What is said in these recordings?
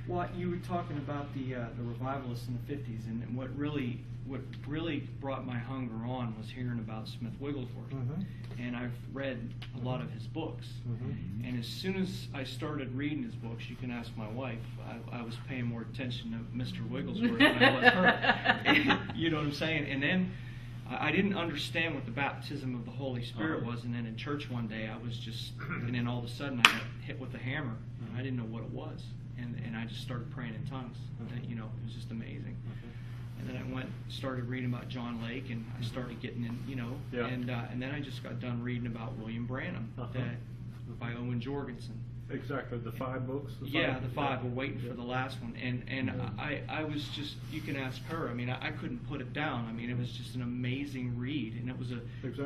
Well, you were talking about the revivalists in the '50s, and what really brought my hunger on was hearing about Smith Wigglesworth. And I've read a lot of his books. And as soon as I started reading his books, you can ask my wife, I was paying more attention to Mr. Wigglesworth than I was her. You know what I'm saying? And then I didn't understand what the baptism of the Holy Spirit was, and then in church one day I was just, and then all of a sudden I got hit with a hammer, and I didn't know what it was, and I just started praying in tongues. And, you know, it was just amazing. And then I started reading about John Lake, and I started getting in, you know, and then I just got done reading about William Branham by Owen Jorgensen. Exactly, the 5 books. The 5. We're waiting for the last one, and I was just, you can ask her. I mean, I couldn't put it down. I mean, it was just an amazing read, and it was an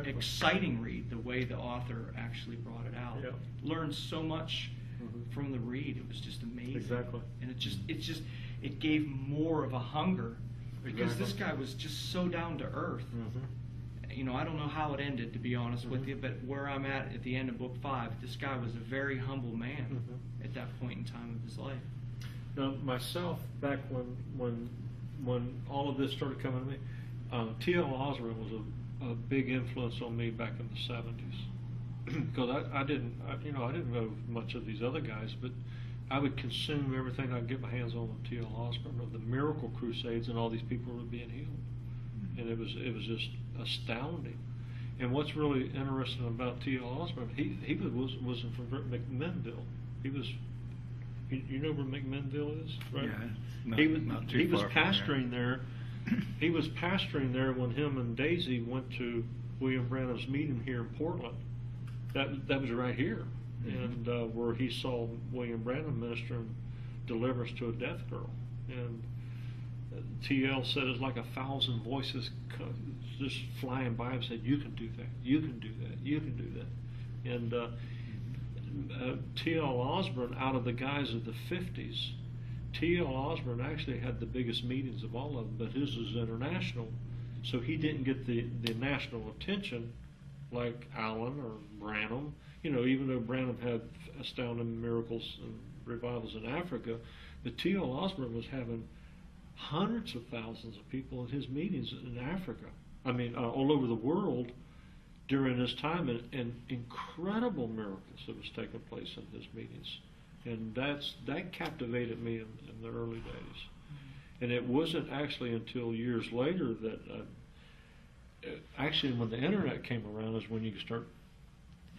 exciting read. The way the author actually brought it out, learned so much from the read. It was just amazing. Exactly, and it gave more of a hunger, because this guy was just so down to earth. You know, I don't know how it ended, to be honest with you, but where I'm at the end of book 5, this guy was a very humble man at that point in time of his life. Now, myself, back when all of this started coming to me, T.L. Osborne was a big influence on me back in the 70s, because I didn't know much of these other guys, but I would consume everything I could get my hands on with T.L. Osborne, of the miracle crusades, and all these people were being healed. And it was just astounding. And what's really interesting about T.L. Osborne, he wasn't from McMinnville. He was, you know where McMinnville is, right? Yeah, not too he was far pastoring there. He was pastoring there when him and Daisy went to William Branham's meeting here in Portland. That was right here, and where he saw William Branham ministering deliverance to a deaf girl. And T.L. said it's like 1,000 voices just flying by and said, "You can do that. You can do that. You can do that." And T.L. Osborne, out of the guys of the '50s, T.L. Osborne actually had the biggest meetings of all of them, but his was international, so he didn't get the national attention like Allen or Branham. You know, even though Branham had astounding miracles and revivals in Africa, but T.L. Osborne was having hundreds of thousands of people in his meetings in Africa. I mean, all over the world during this time, and incredible miracles that was taking place in his meetings. And that captivated me in the early days. And it wasn't actually until years later that, actually when the internet came around, is when you start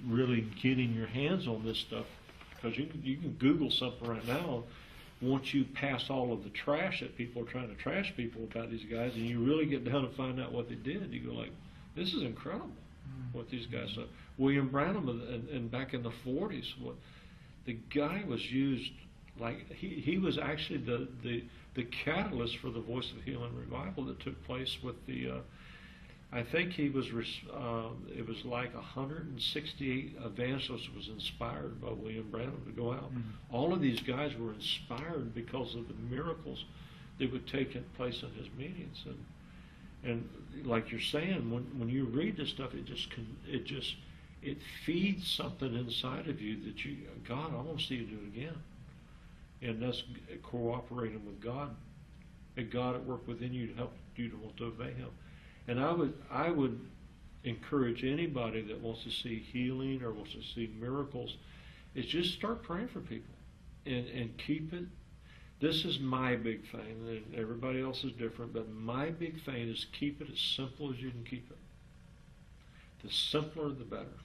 really getting your hands on this stuff, because you can Google something right now. Once you pass all of the trash that people are trying to trash people about these guys, and you really get down and find out what they did, you go like, this is incredible what these guys did. William Branham, and back in the '40s, what the guy was used, like he was actually the catalyst for the Voice of Healing revival that took place with the I think he was, it was like 168 evangelists was inspired by William Branham to go out. All of these guys were inspired because of the miracles that would take place in his meetings. And like you're saying, when you read this stuff, it feeds something inside of you that God, I want to see you do it again. And that's cooperating with God, and God at work within you to help you to want to obey Him. And I would encourage anybody that wants to see healing or wants to see miracles, is just start praying for people and keep it. This is my big thing, and everybody else is different, but my big thing is keep it as simple as you can keep it. The simpler, the better.